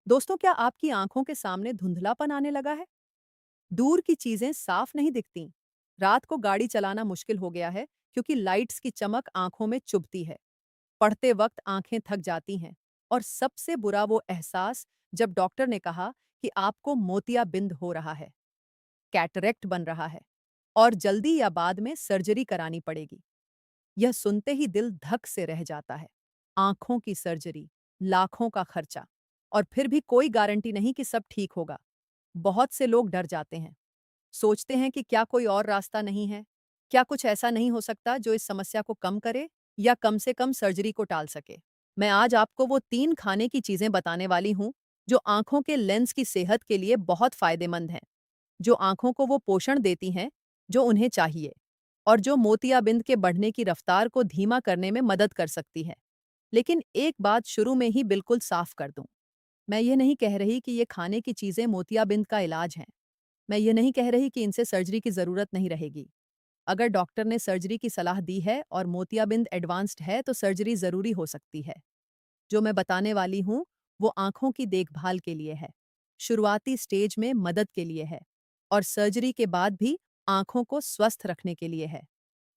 दोस्तों, क्या आपकी आंखों के सामने धुंधलापन आने लगा है? दूर की चीजें साफ नहीं दिखती। रात को गाड़ी चलाना मुश्किल हो गया है क्योंकि लाइट्स की चमक आंखों में चुभती है। पढ़ते वक्त आंखें थक जाती हैं। और सबसे बुरा वो एहसास जब डॉक्टर ने कहा कि आपको मोतियाबिंद हो रहा है, कैटरेक्ट बन रहा है और जल्दी या बाद में सर्जरी करानी पड़ेगी। यह सुनते ही दिल धक से रह जाता है। आंखों की सर्जरी, लाखों का खर्चा, और फिर भी कोई गारंटी नहीं कि सब ठीक होगा। बहुत से लोग डर जाते हैं, सोचते हैं कि क्या कोई और रास्ता नहीं है? क्या कुछ ऐसा नहीं हो सकता जो इस समस्या को कम करे या कम से कम सर्जरी को टाल सके? मैं आज आपको वो 3 खाने की चीज़ें बताने वाली हूँ, जो आँखों के लेंस की सेहत के लिए बहुत फ़ायदेमंद हैं, जो आँखों को वो पोषण देती हैं, जो उन्हें चाहिए, और जो मोतियाबिंद के बढ़ने की रफ्तार को धीमा करने में मदद कर सकती है। लेकिन एक बात शुरू में ही बिल्कुल साफ कर दूँ, मैं ये नहीं कह रही कि ये खाने की चीज़ें मोतियाबिंद का इलाज हैं। मैं ये नहीं कह रही कि इनसे सर्जरी की ज़रूरत नहीं रहेगी। अगर डॉक्टर ने सर्जरी की सलाह दी है और मोतियाबिंद एडवांस्ड है तो सर्जरी ज़रूरी हो सकती है। जो मैं बताने वाली हूँ, वो आँखों की देखभाल के लिए है, शुरुआती स्टेज में मदद के लिए है, और सर्जरी के बाद भी आँखों को स्वस्थ रखने के लिए है।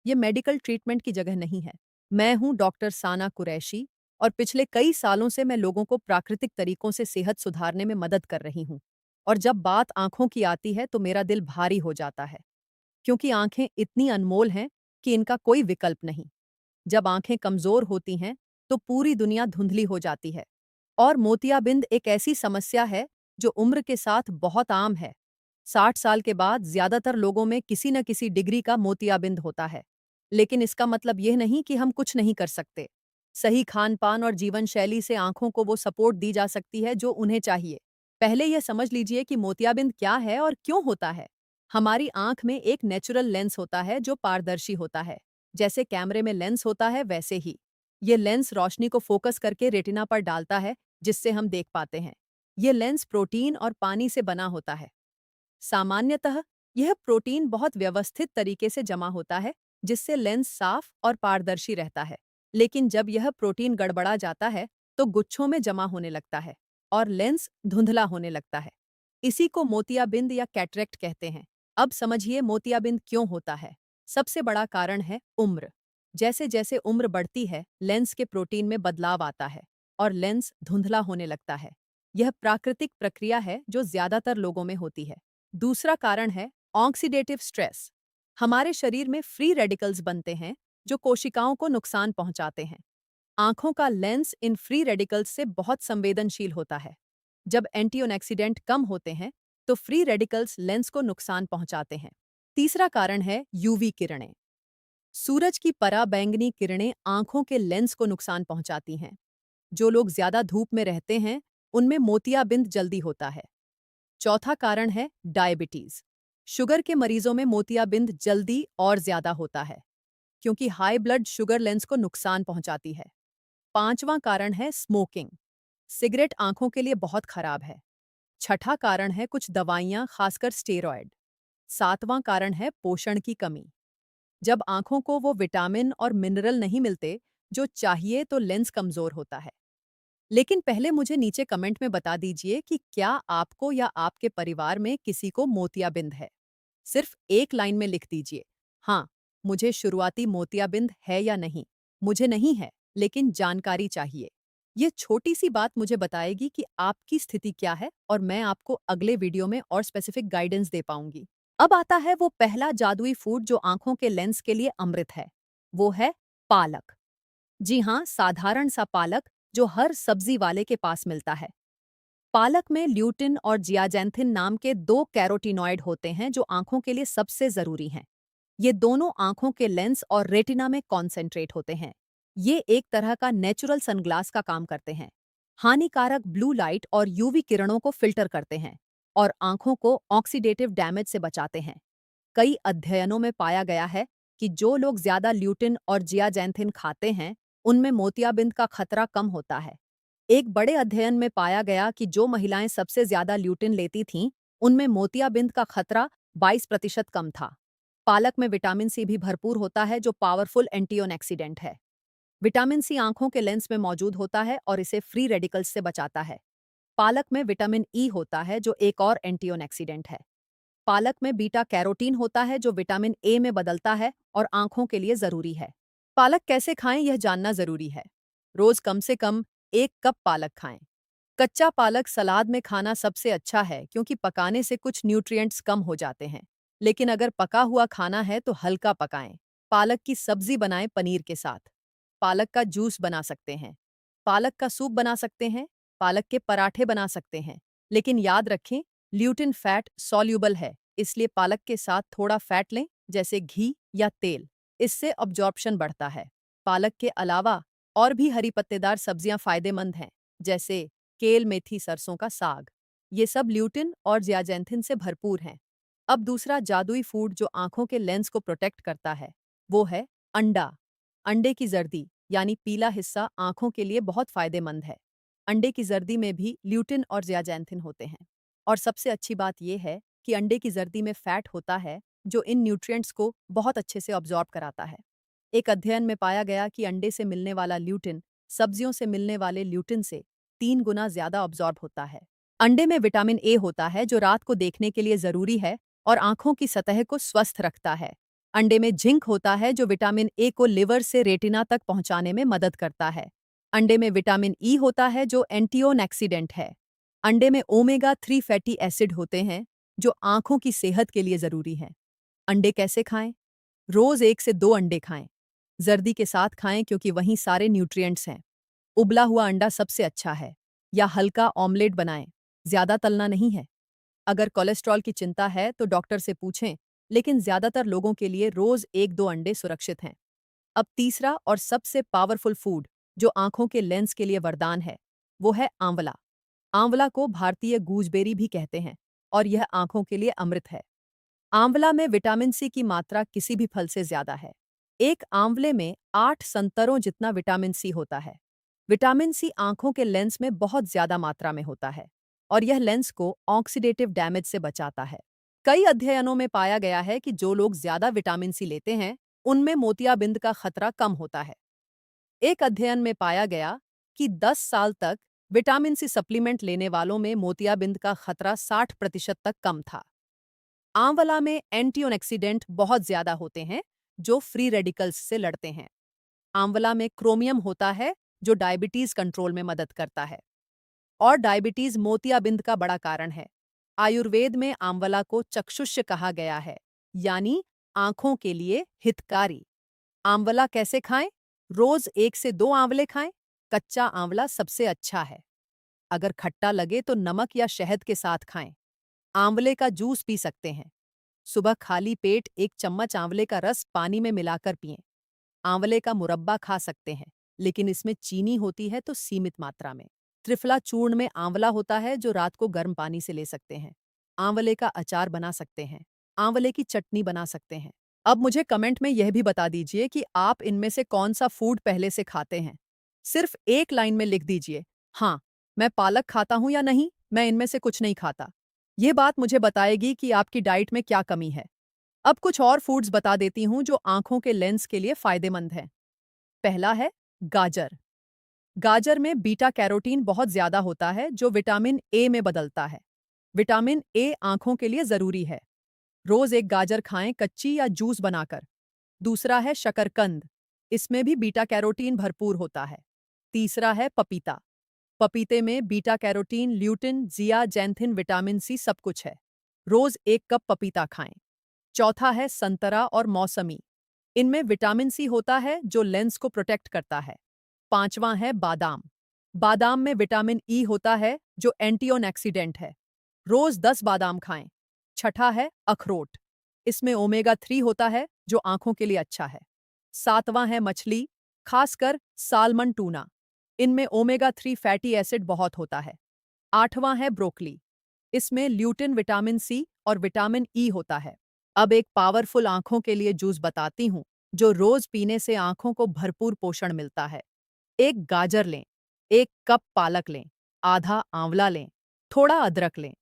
ये मेडिकल ट्रीटमेंट की जगह नहीं है। मैं हूँ डॉक्टर साना कुरैशी, और पिछले कई सालों से मैं लोगों को प्राकृतिक तरीकों से सेहत सुधारने में मदद कर रही हूँ। और जब बात आँखों की आती है तो मेरा दिल भारी हो जाता है, क्योंकि आँखें इतनी अनमोल हैं कि इनका कोई विकल्प नहीं। जब आँखें कमज़ोर होती हैं, तो पूरी दुनिया धुंधली हो जाती है। और मोतियाबिंद एक ऐसी समस्या है जो उम्र के साथ बहुत आम है। 60 साल के बाद ज़्यादातर लोगों में किसी न किसी डिग्री का मोतियाबिंद होता है। लेकिन इसका मतलब यह नहीं कि हम कुछ नहीं कर सकते। सही खान-पान और जीवन शैली से आँखों को वो सपोर्ट दी जा सकती है जो उन्हें चाहिए। पहले यह समझ लीजिए कि मोतियाबिंद क्या है और क्यों होता है। हमारी आँख में एक नेचुरल लेंस होता है जो पारदर्शी होता है। जैसे कैमरे में लेंस होता है वैसे ही। ये लेंस रोशनी को फोकस करके रेटिना पर डालता है, जिससे हम देख पाते हैं। ये लेंस प्रोटीन और पानी से बना होता है। सामान्यतः यह प्रोटीन बहुत व्यवस्थित तरीके से जमा होता है, जिससे लेंस साफ और पारदर्शी रहता है। लेकिन जब यह प्रोटीन गड़बड़ा जाता है, तो गुच्छों में जमा होने लगता है और लेंस धुंधला होने लगता है। इसी को मोतियाबिंद या कैटरेक्ट कहते हैं। अब समझिए मोतियाबिंद क्यों होता है। सबसे बड़ा कारण है उम्र। जैसे जैसे उम्र बढ़ती है, लेंस के प्रोटीन में बदलाव आता है और लेंस धुंधला होने लगता है। यह प्राकृतिक प्रक्रिया है जो ज्यादातर लोगों में होती है। दूसरा कारण है ऑक्सीडेटिव स्ट्रेस। हमारे शरीर में फ्री रेडिकल्स बनते हैं जो कोशिकाओं को नुकसान पहुंचाते हैं। आंखों का लेंस इन फ्री रेडिकल्स से बहुत संवेदनशील होता है। जब एंटीऑक्सीडेंट कम होते हैं, तो फ्री रेडिकल्स लेंस को नुकसान पहुंचाते हैं। तीसरा कारण है यूवी किरणें। सूरज की पराबैंगनी किरणें आंखों के लेंस को नुकसान पहुंचाती हैं। जो लोग ज्यादा धूप में रहते हैं, उनमें मोतियाबिंद जल्दी होता है। चौथा कारण है डायबिटीज। शुगर के मरीजों में मोतियाबिंद जल्दी और ज्यादा होता है, क्योंकि हाई ब्लड शुगर लेंस को नुकसान पहुंचाती है। पांचवां कारण है स्मोकिंग। सिगरेट आंखों के लिए बहुत खराब है। छठा कारण है कुछ दवाइयां, खासकर स्टेरॉयड। सातवां कारण है पोषण की कमी। जब आंखों को वो विटामिन और मिनरल नहीं मिलते जो चाहिए, तो लेंस कमजोर होता है। लेकिन पहले मुझे नीचे कमेंट में बता दीजिए कि क्या आपको या आपके परिवार में किसी को मोतियाबिंद है। सिर्फ एक लाइन में लिख दीजिए, हाँ, मुझे शुरुआती मोतियाबिंद है या नहीं। मुझे नहीं है, लेकिन जानकारी चाहिए। ये छोटी सी बात मुझे बताएगी कि आपकी स्थिति क्या है, और मैं आपको अगले वीडियो में और स्पेसिफिक गाइडेंस दे पाऊंगी। अब आता है वो पहला जादुई फूड जो आंखों के लेंस के लिए अमृत है। वो है पालक। जी हाँ, साधारण सा पालक जो हर सब्जी वाले के पास मिलता है। पालक में ल्यूटिन और जियाजेंथिन नाम के दो कैरोटीनॉइड होते हैं जो आंखों के लिए सबसे जरूरी हैं। ये दोनों आंखों के लेंस और रेटिना में कॉन्सेंट्रेट होते हैं। ये एक तरह का नेचुरल सनग्लास का काम करते हैं। हानिकारक ब्लू लाइट और यूवी किरणों को फिल्टर करते हैं और आंखों को ऑक्सीडेटिव डैमेज से बचाते हैं। कई अध्ययनों में पाया गया है कि जो लोग ज्यादा ल्यूटिन और जियाजेंथिन खाते हैं, उनमें मोतियाबिंद का खतरा कम होता है। एक बड़े अध्ययन में पाया गया कि जो महिलाएं सबसे ज्यादा ल्यूटिन लेती थीं, उनमें मोतियाबिंद का खतरा 22% कम था। पालक में विटामिन सी भी भरपूर होता है जो पावरफुल एंटीऑक्सीडेंट है। विटामिन सी आंखों के लेंस में मौजूद होता है और इसे फ्री रेडिकल्स से बचाता है। पालक में विटामिन ई होता है जो एक और एंटीऑक्सीडेंट है। पालक में बीटा कैरोटीन होता है जो विटामिन ए में बदलता है और आंखों के लिए जरूरी है। पालक कैसे खाएं यह जानना जरूरी है। रोज कम से कम 1 कप पालक खाएं। कच्चा पालक सलाद में खाना सबसे अच्छा है क्योंकि पकाने से कुछ न्यूट्रिएंट्स कम हो जाते हैं। लेकिन अगर पका हुआ खाना है तो हल्का पकाएं। पालक की सब्जी बनाएं पनीर के साथ। पालक का जूस बना सकते हैं। पालक का सूप बना सकते हैं। पालक के पराठे बना सकते हैं। लेकिन याद रखें, ल्यूटिन फैट सॉल्यूबल है, इसलिए पालक के साथ थोड़ा फैट लें, जैसे घी या तेल। इससे अब्जॉर्प्शन बढ़ता है। पालक के अलावा और भी हरी पत्तेदार सब्जियां फायदेमंद हैं, जैसे केल, मेथी, सरसों का साग। ये सब ल्यूटिन और ज़ियाजेंथिन से भरपूर हैं। अब दूसरा जादुई फूड जो आंखों के लेंस को प्रोटेक्ट करता है, वो है अंडा। अंडे की जर्दी यानी पीला हिस्सा आंखों के लिए बहुत फायदेमंद है। अंडे की जर्दी में भी ल्यूटिन और ज़ियाजेंथिन होते हैं। और सबसे अच्छी बात यह है कि अंडे की जर्दी में फैट होता है जो इन न्यूट्रिएंट्स को बहुत अच्छे से ऑब्जॉर्ब कराता है। एक अध्ययन में पाया गया कि अंडे से मिलने वाला ल्यूटिन सब्जियों से मिलने वाले ल्यूटिन से 3 गुना ज्यादा ऑब्जॉर्ब होता है। अंडे में विटामिन ए होता है जो रात को देखने के लिए जरूरी है और आंखों की सतह को स्वस्थ रखता है। अंडे में जिंक होता है जो विटामिन ए को लिवर से रेटिना तक पहुंचाने में मदद करता है। अंडे में विटामिन ई होता है जो एंटीऑक्सीडेंट है। अंडे में ओमेगा 3 फैटी एसिड होते हैं जो आंखों की सेहत के लिए जरूरी हैं। अंडे कैसे खाएं? रोज 1 से 2 अंडे खाएं। जर्दी के साथ खाएं क्योंकि वहीं सारे न्यूट्रिएंट्स हैं। उबला हुआ अंडा सबसे अच्छा है, या हल्का ऑमलेट बनाएं। ज्यादा तलना नहीं है। अगर कोलेस्ट्रॉल की चिंता है तो डॉक्टर से पूछें, लेकिन ज्यादातर लोगों के लिए रोज 1-2 अंडे सुरक्षित हैं। अब तीसरा और सबसे पावरफुल फूड जो आंखों के लेंस के लिए वरदान है, वो है आंवला। आंवला को भारतीय गूजबेरी भी कहते हैं और यह आंखों के लिए अमृत है। आंवला में विटामिन सी की मात्रा किसी भी फल से ज्यादा है। एक आंवले में 8 संतरों जितना विटामिन सी होता है। विटामिन सी आंखों के लेंस में बहुत ज्यादा मात्रा में होता है और यह लेंस को ऑक्सीडेटिव डैमेज से बचाता है। कई अध्ययनों में पाया गया है कि जो लोग ज्यादा विटामिन सी लेते हैं, उनमें मोतियाबिंद का खतरा कम होता है। एक अध्ययन में पाया गया कि 10 साल तक विटामिन सी सप्लीमेंट लेने वालों में मोतियाबिंद का खतरा 60% तक कम था। आंवला में एंटीऑक्सीडेंट बहुत ज्यादा होते हैं जो फ्री रेडिकल्स से लड़ते हैं। आंवला में क्रोमियम होता है जो डायबिटीज कंट्रोल में मदद करता है। और डायबिटीज मोतियाबिंद का बड़ा कारण है। आयुर्वेद में आंवला को चक्षुष्य कहा गया है, यानी आंखों के लिए हितकारी। आंवला कैसे खाएं? रोज 1 से 2 आंवले खाएं। कच्चा आंवला सबसे अच्छा है। अगर खट्टा लगे तो नमक या शहद के साथ खाएं। आंवले का जूस पी सकते हैं। सुबह खाली पेट 1 चम्मच आंवले का रस पानी में मिलाकर पिएं। आंवले का मुरब्बा खा सकते हैं, लेकिन इसमें चीनी होती है तो सीमित मात्रा में। त्रिफला चूर्ण में आंवला होता है जो रात को गर्म पानी से ले सकते हैं। आंवले का अचार बना सकते हैं। आंवले की चटनी बना सकते हैं। अब मुझे कमेंट में यह भी बता दीजिए कि आप इनमें से कौन सा फूड पहले से खाते हैं। सिर्फ एक लाइन में लिख दीजिए, हाँ, मैं पालक खाता हूं या नहीं, मैं इनमें से कुछ नहीं खाता। ये बात मुझे बताएगी कि आपकी डाइट में क्या कमी है। अब कुछ और फूड्स बता देती हूं जो आंखों के लेंस के लिए फायदेमंद हैं। पहला है गाजर। गाजर में बीटा कैरोटीन बहुत ज्यादा होता है जो विटामिन ए में बदलता है। विटामिन ए आंखों के लिए जरूरी है। रोज 1 गाजर खाएं, कच्ची या जूस बनाकर। दूसरा है शकरकंद। इसमें भी बीटा कैरोटीन भरपूर होता है। तीसरा है पपीता। पपीते में beta carotene, lutein, zeaxanthin, vitamin C सब कुछ है। रोज 1 कप पपीता खाएं। चौथा है संतरा और मौसमी। इनमें विटामिन सी होता है जो लेंस को प्रोटेक्ट करता है। पांचवां है बादाम। बादाम में विटामिन ई होता है जो एंटीऑक्सीडेंट है। रोज 10 बादाम खाएं। छठा है अखरोट। इसमें ओमेगा 3 होता है जो आंखों के लिए अच्छा है। सातवां है मछली, खासकर सालमन टूना। इनमें ओमेगा 3 फैटी एसिड बहुत होता है। आठवां है ब्रोकली। इसमें ल्यूटिन, विटामिन सी और विटामिन ई होता है। अब एक पावरफुल आंखों के लिए जूस बताती हूँ जो रोज पीने से आंखों को भरपूर पोषण मिलता है। 1 गाजर लें, 1 कप पालक लें, आधा आंवला लें, थोड़ा अदरक लें।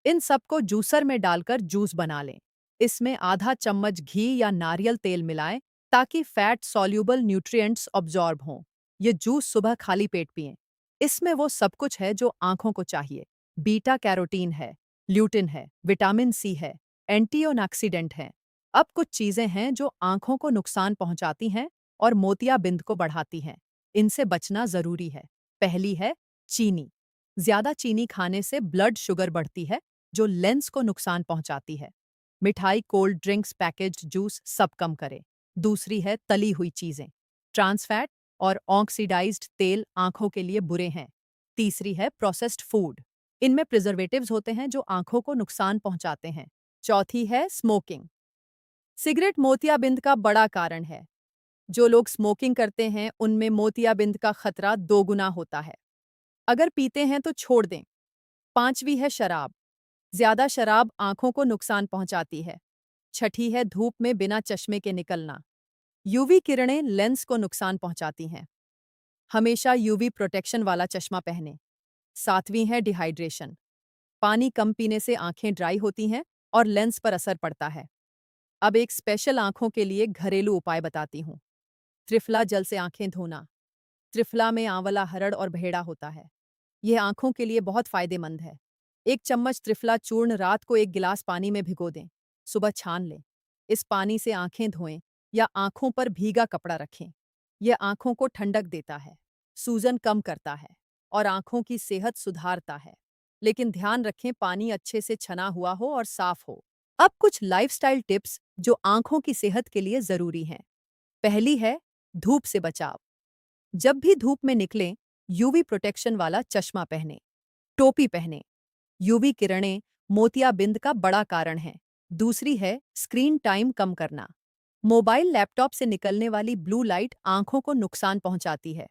इन सबको जूसर में डालकर जूस बना लें। इसमें आधा चम्मच घी या नारियल तेल मिलाएं ताकि फैट सॉल्यूबल न्यूट्रिएंट्स ऑब्जॉर्ब हों। ये जूस सुबह खाली पेट पिएं। इसमें वो सब कुछ है जो आंखों को चाहिए। बीटा कैरोटीन है, ल्यूटिन है, विटामिन सी है, एंटीऑक्सीडेंट है। अब कुछ चीजें हैं जो आंखों को नुकसान पहुंचाती हैं और मोतियाबिंद को बढ़ाती हैं। इनसे बचना जरूरी है। पहली है चीनी। ज्यादा चीनी खाने से ब्लड शुगर बढ़ती है, जो लेंस को नुकसान पहुंचाती है। मिठाई, कोल्ड ड्रिंक्स, पैकेज्ड जूस सब कम करें। दूसरी है तली हुई चीजें। ट्रांस फैट और ऑक्सीडाइज्ड तेल आंखों के लिए बुरे हैं। तीसरी है प्रोसेस्ड फूड। इनमें प्रिजर्वेटिव्स होते हैं जो आंखों को नुकसान पहुंचाते हैं। चौथी है स्मोकिंग। सिगरेट मोतियाबिंद का बड़ा कारण है। जो लोग स्मोकिंग करते हैं उनमें मोतियाबिंद का खतरा 2 गुना होता है। अगर पीते हैं तो छोड़ दें। पांचवी है शराब। ज्यादा शराब आंखों को नुकसान पहुंचाती है। छठी है धूप में बिना चश्मे के निकलना। यूवी किरणें लेंस को नुकसान पहुंचाती हैं। हमेशा यूवी प्रोटेक्शन वाला चश्मा पहनें। सातवीं है डिहाइड्रेशन। पानी कम पीने से आंखें ड्राई होती हैं और लेंस पर असर पड़ता है। अब एक स्पेशल आंखों के लिए घरेलू उपाय बताती हूँ। त्रिफला जल से आंखें धोना। त्रिफला में आंवला, हरड़ और भेड़ा होता है। यह आंखों के लिए बहुत फायदेमंद है। 1 चम्मच त्रिफला चूर्ण रात को 1 गिलास पानी में भिगो दें। सुबह छान लें। इस पानी से आंखें धोएं या आंखों पर भीगा कपड़ा रखें। यह आंखों को ठंडक देता है, सूजन कम करता है और आंखों की सेहत सुधारता है। लेकिन ध्यान रखें पानी अच्छे से छना हुआ हो और साफ हो। अब कुछ लाइफस्टाइल टिप्स जो आंखों की सेहत के लिए जरूरी हैं। पहली है धूप से बचाव। जब भी धूप में निकलें, यूवी प्रोटेक्शन वाला चश्मा पहनें, टोपी पहनें। यूवी किरणें मोतियाबिंद का बड़ा कारण हैं। दूसरी है स्क्रीन टाइम कम करना। मोबाइल, लैपटॉप से निकलने वाली ब्लू लाइट आंखों को नुकसान पहुंचाती है।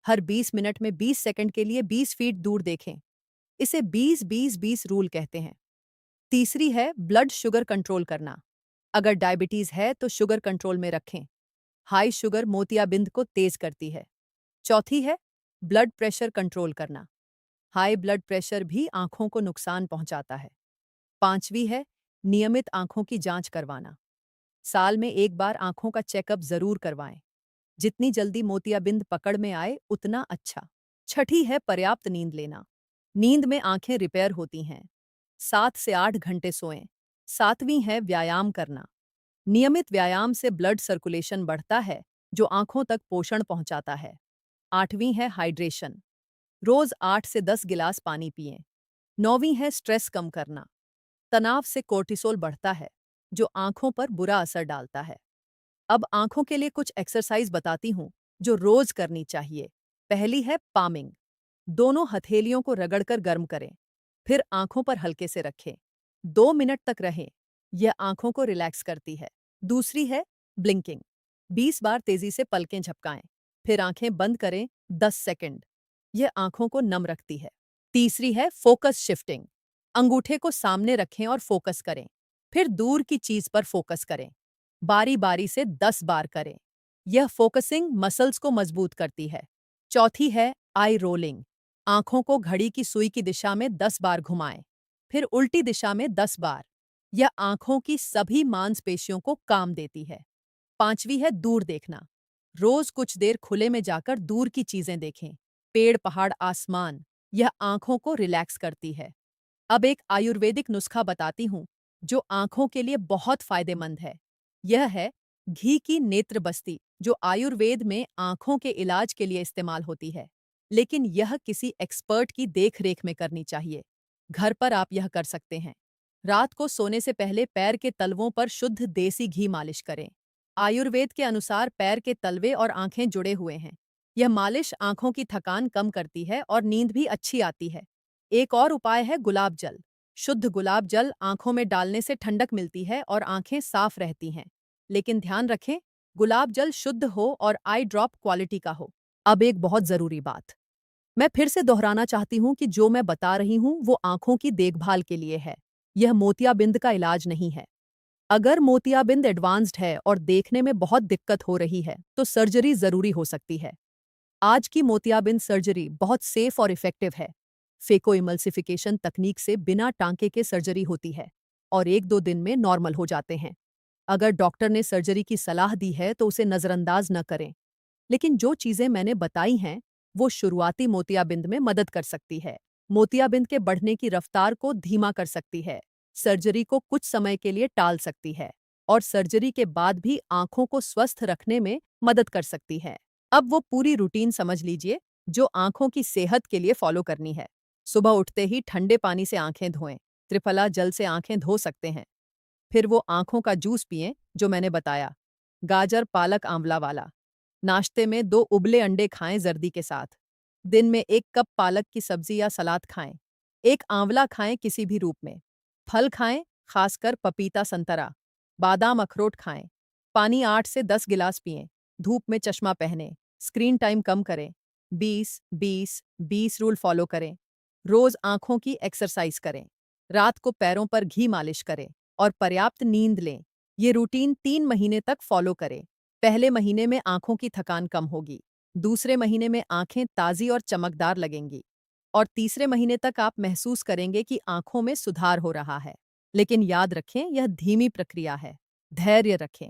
हर 20 मिनट में 20 सेकंड के लिए 20 फीट दूर देखें। इसे 20-20-20 रूल कहते हैं। तीसरी है ब्लड शुगर कंट्रोल करना। अगर डायबिटीज है तो शुगर कंट्रोल में रखें। हाई शुगर मोतियाबिंद को तेज करती है। चौथी है ब्लड प्रेशर कंट्रोल करना। हाई ब्लड प्रेशर भी आंखों को नुकसान पहुंचाता है। पांचवी है नियमित आंखों की जांच करवाना। साल में 1 बार आंखों का चेकअप जरूर करवाएं। जितनी जल्दी मोतियाबिंद पकड़ में आए उतना अच्छा। छठी है पर्याप्त नींद लेना। नींद में आंखें रिपेयर होती हैं। 7 से 8 घंटे सोएं। सातवीं है व्यायाम करना। नियमित व्यायाम से ब्लड सर्कुलेशन बढ़ता है, जो आंखों तक पोषण पहुंचाता है। आठवीं है हाइड्रेशन। रोज 8 से 10 गिलास पानी पिएं। नौवीं है स्ट्रेस कम करना। तनाव से कोर्टिसोल बढ़ता है, जो आंखों पर बुरा असर डालता है। अब आंखों के लिए कुछ एक्सरसाइज बताती हूँ जो रोज करनी चाहिए। पहली है पामिंग। दोनों हथेलियों को रगड़कर गर्म करें, फिर आंखों पर हल्के से रखें। 2 मिनट तक रहें। यह आंखों को रिलैक्स करती है। दूसरी है ब्लिंकिंग। 20 बार तेजी से पलकें झपकाएं, फिर आंखें बंद करें 10 सेकंड। यह आंखों को नम रखती है। तीसरी है फोकस शिफ्टिंग। अंगूठे को सामने रखें और फोकस करें, फिर दूर की चीज पर फोकस करें। बारी बारी से 10 बार करें। यह फोकसिंग मसल्स को मजबूत करती है। चौथी है आई रोलिंग। आंखों को घड़ी की सुई की दिशा में 10 बार घुमाएं, फिर उल्टी दिशा में 10 बार। यह आंखों की सभी मांसपेशियों को काम देती है। पांचवी है दूर देखना। रोज कुछ देर खुले में जाकर दूर की चीजें देखें। पेड़, पहाड़, आसमान। यह आंखों को रिलैक्स करती है। अब एक आयुर्वेदिक नुस्खा बताती हूँ जो आंखों के लिए बहुत फायदेमंद है। यह है घी की नेत्र बस्ती, जो आयुर्वेद में आंखों के इलाज के लिए इस्तेमाल होती है। लेकिन यह किसी एक्सपर्ट की देखरेख में करनी चाहिए। घर पर आप यह कर सकते हैं। रात को सोने से पहले पैर के तलवों पर शुद्ध देसी घी मालिश करें। आयुर्वेद के अनुसार पैर के तलवे और आंखें जुड़े हुए हैं। यह मालिश आंखों की थकान कम करती है और नींद भी अच्छी आती है। एक और उपाय है गुलाब जल। शुद्ध गुलाब जल आंखों में डालने से ठंडक मिलती है और आंखें साफ रहती हैं। लेकिन ध्यान रखें, गुलाब जल शुद्ध हो और आई ड्रॉप क्वालिटी का हो। अब एक बहुत जरूरी बात मैं फिर से दोहराना चाहती हूँ कि जो मैं बता रही हूँ वो आंखों की देखभाल के लिए है। यह मोतियाबिंद का इलाज नहीं है। अगर मोतियाबिंद एडवांस्ड है और देखने में बहुत दिक्कत हो रही है तो सर्जरी जरूरी हो सकती है। आज की मोतियाबिंद सर्जरी बहुत सेफ और इफेक्टिव है। फेको इमल्सिफिकेशन तकनीक से बिना टांके के सर्जरी होती है और 1-2 दिन में नॉर्मल हो जाते हैं। अगर डॉक्टर ने सर्जरी की सलाह दी है तो उसे नज़रअंदाज न करें। लेकिन जो चीज़ें मैंने बताई हैं वो शुरुआती मोतियाबिंद में मदद कर सकती है। मोतियाबिंद के बढ़ने की रफ्तार को धीमा कर सकती है, सर्जरी को कुछ समय के लिए टाल सकती है और सर्जरी के बाद भी आंखों को स्वस्थ रखने में मदद कर सकती है। अब वो पूरी रूटीन समझ लीजिए जो आंखों की सेहत के लिए फॉलो करनी है। सुबह उठते ही ठंडे पानी से आंखें धोएं, त्रिफला जल से आंखें धो सकते हैं। फिर वो आंखों का जूस पिएं जो मैंने बताया, गाजर पालक आंवला वाला। नाश्ते में 2 उबले अंडे खाएं जर्दी के साथ। दिन में 1 कप पालक की सब्जी या सलाद खाएं। 1 आंवला खाएं किसी भी रूप में। फल खाएं, खासकर पपीता संतरा। बादाम अखरोट खाएं। पानी 8 से 10 गिलास पिएं। धूप में चश्मा पहनें। स्क्रीन टाइम कम करें। 20-20-20 रूल फॉलो करें। रोज आंखों की एक्सरसाइज करें। रात को पैरों पर घी मालिश करें और पर्याप्त नींद लें। ये रूटीन 3 महीने तक फॉलो करें। पहले महीने में आंखों की थकान कम होगी, दूसरे महीने में आंखें ताज़ी और चमकदार लगेंगी और तीसरे महीने तक आप महसूस करेंगे कि आंखों में सुधार हो रहा है। लेकिन याद रखें, यह धीमी प्रक्रिया है। धैर्य रखें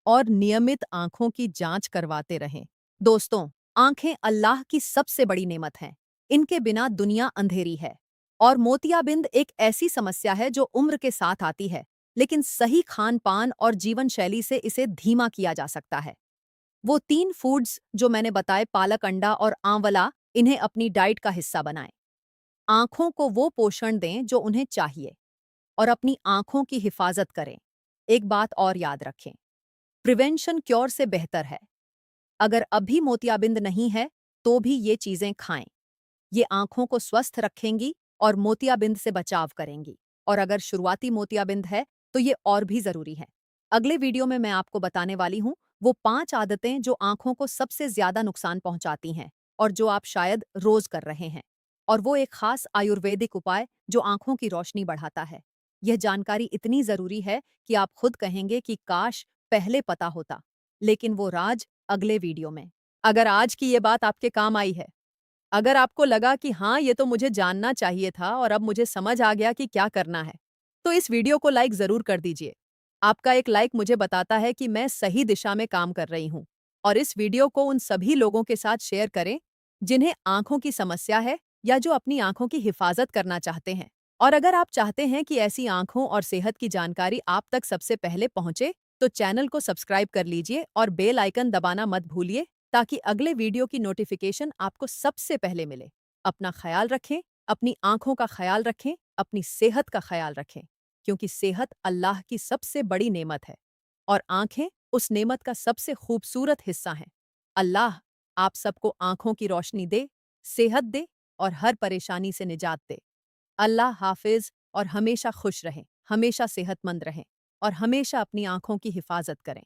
और नियमित आंखों की जांच करवाते रहें। दोस्तों, आंखें अल्लाह की सबसे बड़ी नेमत हैं। इनके बिना दुनिया अंधेरी है और मोतियाबिंद एक ऐसी समस्या है जो उम्र के साथ आती है, लेकिन सही खान-पान और जीवन शैली से इसे धीमा किया जा सकता है। वो 3 फूड्स जो मैंने बताए, पालक, अंडा और आंवला, इन्हें अपनी डाइट का हिस्सा बनाएं। आंखों को वो पोषण दें जो उन्हें चाहिए और अपनी आंखों की हिफाजत करें। एक बात और याद रखें, प्रिवेंशन क्योर से बेहतर है। अगर अभी मोतियाबिंद नहीं है, तो भी ये चीजें खाएं। ये आंखों को स्वस्थ रखेंगी और मोतियाबिंद से बचाव करेंगी। और अगर शुरुआती मोतियाबिंद है, तो ये और भी जरूरी है। अगले वीडियो में मैं आपको बताने वाली हूँ वो 5 आदतें जो आंखों को सबसे ज्यादा नुकसान पहुंचाती हैं और जो आप शायद रोज कर रहे हैं। और वो एक खास आयुर्वेदिक उपाय जो आंखों की रोशनी बढ़ाता है। यह जानकारी इतनी जरूरी है कि आप खुद कहेंगे कि काश पहले पता होता। लेकिन वो राज अगले वीडियो में। अगर आज की ये बात आपके काम आई है, अगर आपको लगा कि हाँ, ये तो मुझे जानना चाहिए था और अब मुझे समझ आ गया कि क्या करना है, तो इस वीडियो को लाइक ज़रूर कर दीजिए। आपका एक लाइक मुझे बताता है कि मैं सही दिशा में काम कर रही हूँ। और इस वीडियो को उन सभी लोगों के साथ शेयर करें जिन्हें आंखों की समस्या है या जो अपनी आंखों की हिफाजत करना चाहते हैं। और अगर आप चाहते हैं कि ऐसी आंखों और सेहत की जानकारी आप तक सबसे पहले पहुंचे, तो चैनल को सब्सक्राइब कर लीजिए और बेल आइकन दबाना मत भूलिए ताकि अगले वीडियो की नोटिफिकेशन आपको सबसे पहले मिले। अपना ख्याल रखें, अपनी आंखों का ख्याल रखें, अपनी सेहत का ख्याल रखें, क्योंकि सेहत अल्लाह की सबसे बड़ी नेमत है और आंखें उस नेमत का सबसे खूबसूरत हिस्सा हैं। अल्लाह आप सबको आंखों की रोशनी दे, सेहत दे और हर परेशानी से निजात दे। अल्लाह हाफिज और हमेशा खुश रहें, हमेशा सेहतमंद रहें और हमेशा अपनी आंखों की हिफाजत करें।